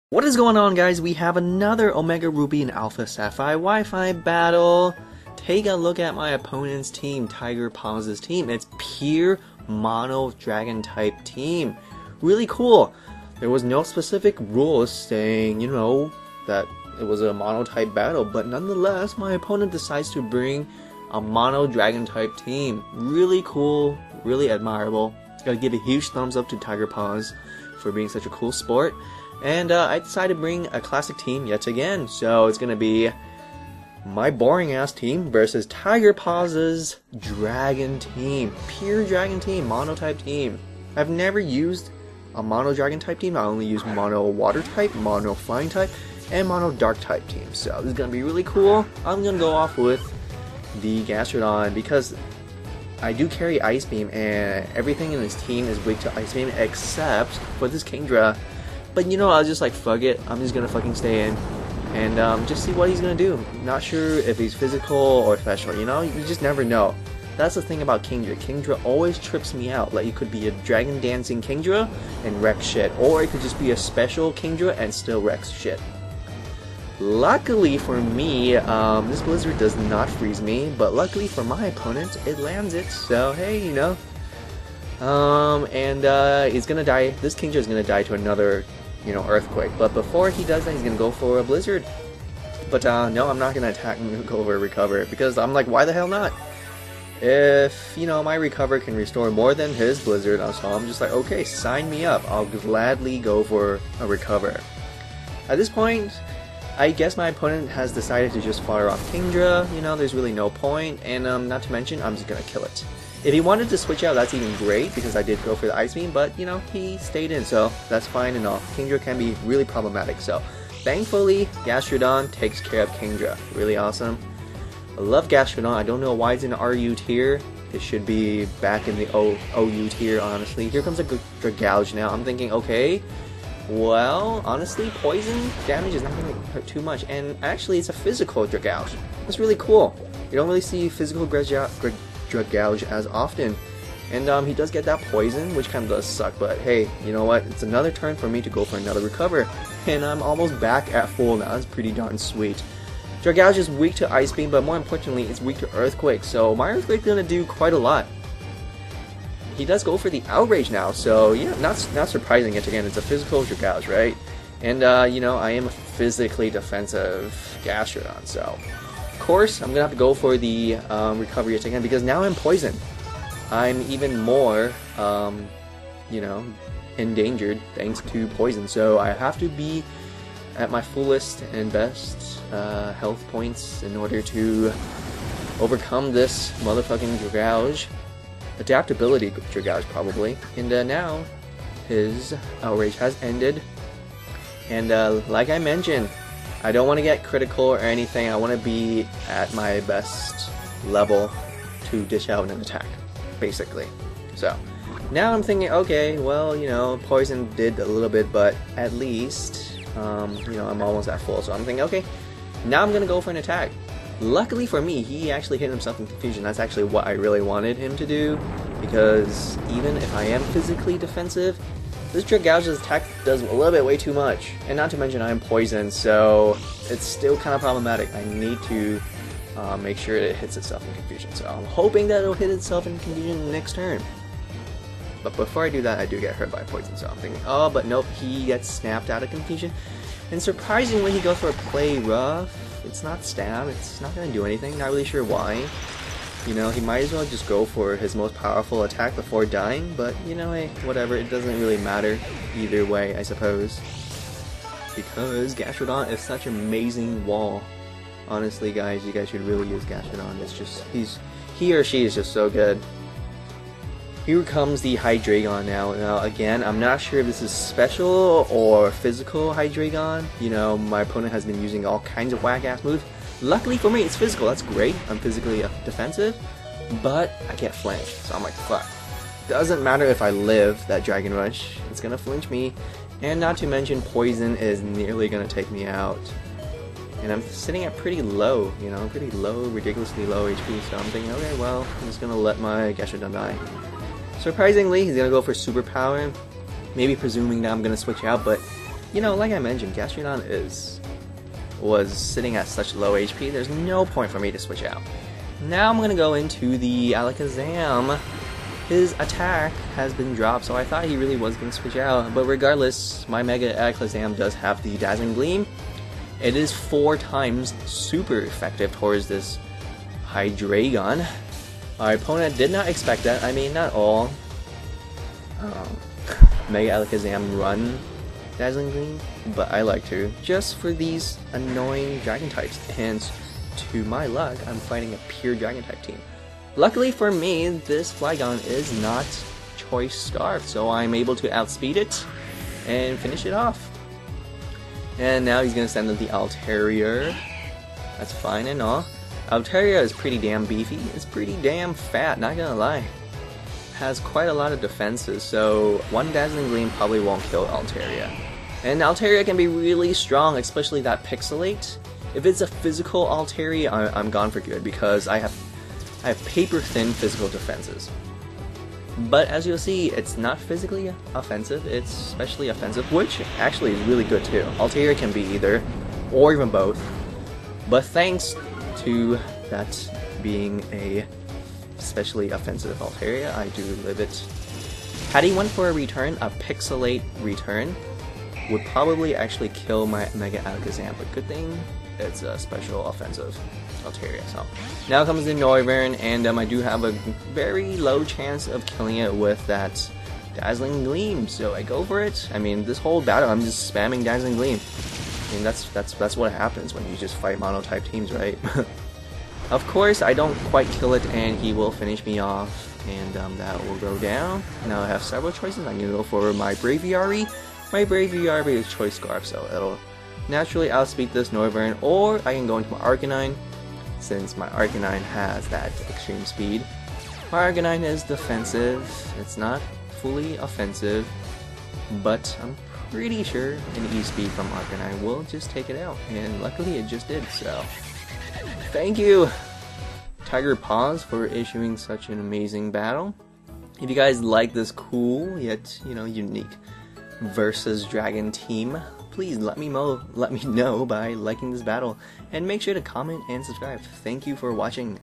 What is going on, guys? We have another Omega Ruby and Alpha Sapphire Wi-Fi battle. Take a look at my opponent's team, Tiger Paw's team. It's pure mono dragon type team. Really cool. There was no specific rules saying, that it was a mono type battle, but nonetheless, my opponent decides to bring a mono dragon type team. Really cool, really admirable. Gotta give a huge thumbs up to Tiger Paws for being such a cool sport. And I decided to bring a classic team yet again. So it's going to be my boring ass team versus Tiger Paw's dragon team. Pure dragon team, mono type team. I've never used a mono dragon type team. I only use mono water type, mono flying type, and mono dark type team. So this is going to be really cool. I'm going to go off with the Gastrodon because I do carry Ice Beam and everything in this team is weak to Ice Beam except for this Kingdra. But I was just like, fuck it, I'm just gonna fucking stay in and just see what he's gonna do. Not sure if he's physical or special, you just never know. That's the thing about Kingdra. Kingdra always trips me out. Like, it could be a dragon dancing Kingdra and wreck shit, or it could just be a special Kingdra and still wrecks shit. Luckily for me, this blizzard does not freeze me, but luckily for my opponent, it lands it, so hey, he's gonna die. This Kingdra is gonna die to another earthquake, but before he does that, he's gonna go for a blizzard. But no, I'm not gonna attack and go over recover because I'm like, why the hell not? If my recover can restore more than his blizzard, so I'm just like, okay, sign me up. I'll gladly go for a recover. At this point, I guess my opponent has decided to just fire off Kingdra. There's really no point, and not to mention, I'm just gonna kill it. If he wanted to switch out, that's even great, because I did go for the Ice Beam, but, he stayed in, so that's fine and all. Kingdra can be really problematic, so thankfully, Gastrodon takes care of Kingdra. Really awesome. I love Gastrodon. I don't know why it's in the RU tier. It should be back in the OU tier, honestly. Here comes a Dragalge now. I'm thinking, okay, well, honestly, poison damage is not going to hurt too much, and actually, it's a physical Dragalge. That's really cool. You don't really see physical Dragalge as often, and he does get that poison, which kind of does suck, but hey, you know what, it's another turn for me to go for another recover, and I'm almost back at full now. That's pretty darn sweet. Dragalge is weak to Ice Beam, but more importantly, it's weak to Earthquake, so my Earthquake's gonna do quite a lot. He does go for the Outrage now, so yeah, not surprising yet again. It's a physical Dragalge, right? And I am a physically defensive Gastrodon, so of course, I'm gonna have to go for the recovery yet again because now I'm poisoned. I'm even more, endangered thanks to poison. So I have to be at my fullest and best health points in order to overcome this motherfucking Dragalge. Adaptability Dragalge, probably. And now his outrage has ended. And like I mentioned, I don't want to get critical or anything. I want to be at my best level to dish out an attack, basically. So now I'm thinking, okay, well, poison did a little bit, but at least, I'm almost at full. So I'm thinking, okay, now I'm going to go for an attack. Luckily for me, he actually hit himself in confusion. That's actually what I really wanted him to do, because even if I am physically defensive, this Dragalge's attack does a little bit way too much, and not to mention I am poisoned, so it's still kind of problematic. I need to make sure it hits itself in confusion, so I'm hoping that it'll hit itself in confusion the next turn. But before I do that, I do get hurt by poison, so I'm thinking, oh, but nope, he gets snapped out of confusion, and surprisingly he goes for a Play Rough. It's not stab, it's not going to do anything, not really sure why. He might as well just go for his most powerful attack before dying, but, hey, whatever, it doesn't really matter either way, I suppose. Because Gastrodon is such an amazing wall. Honestly, guys, you guys should really use Gastrodon. It's just, he or she is just so good. Here comes the Hydreigon now. Now, again, I'm not sure if this is special or physical Hydreigon. My opponent has been using all kinds of whack-ass moves. Luckily for me, it's physical. That's great. I'm physically defensive, but I get flinched. So I'm like, fuck. Doesn't matter if I live that Dragon Rush. It's gonna flinch me. And not to mention, poison is nearly gonna take me out. And I'm sitting at pretty low, pretty low, ridiculously low HP. So I'm thinking, okay, well, I'm just gonna let my Gastrodon die. Surprisingly, he's gonna go for Superpower. Maybe presuming that I'm gonna switch out, but you know, like I mentioned, Gastrodon was sitting at such low HP, there's no point for me to switch out. Now I'm gonna go into the Alakazam. His attack has been dropped, so I thought he really was gonna switch out, but regardless, my Mega Alakazam does have the Dazzling Gleam. It is 4 times super effective towards this Hydreigon. Our opponent did not expect that. I mean, not all Mega Alakazam run Dazzling Gleam, but I like to, just for these annoying Dragon types. And to my luck, I'm fighting a pure Dragon type team. Luckily for me, this Flygon is not Choice Scarf, so I'm able to outspeed it and finish it off. And now he's gonna send in the Altaria. That's fine and all. Altaria is pretty damn beefy. It's pretty damn fat, not gonna lie. Has quite a lot of defenses, so one Dazzling Gleam probably won't kill Altaria. And Altaria can be really strong, especially that Pixelate. If it's a physical Altaria, I'm gone for good because I have paper thin physical defenses. But as you'll see, it's not physically offensive, it's especially offensive, which actually is really good too. Altaria can be either, or even both. But thanks to that being a especially offensive Altaria, I do live it. Had he went for a return, a Pixelate return would probably actually kill my Mega Alakazam, but good thing it's a special offensive Altaria. So now comes the Noivern, and I do have a very low chance of killing it with that Dazzling Gleam, so I go for it. I mean, this whole battle I'm just spamming Dazzling Gleam. I mean, that's what happens when you just fight mono-type teams, right? Of course, I don't quite kill it, and he will finish me off, and that will go down. Now I have several choices. I'm gonna go for my Braviary. My Braviary is Choice Scarf, so it'll naturally outspeed this Noivern, or I can go into my Arcanine, since my Arcanine has that extreme speed. My Arcanine is defensive. It's not fully offensive, but I'm pretty sure an E-Speed from Arcanine will just take it out, and luckily it just did, so thank you, Tiger Paws, for issuing such an amazing battle. If you guys like this cool yet, you know, unique versus Dragon team, please let me know by liking this battle, and make sure to comment and subscribe. Thank you for watching.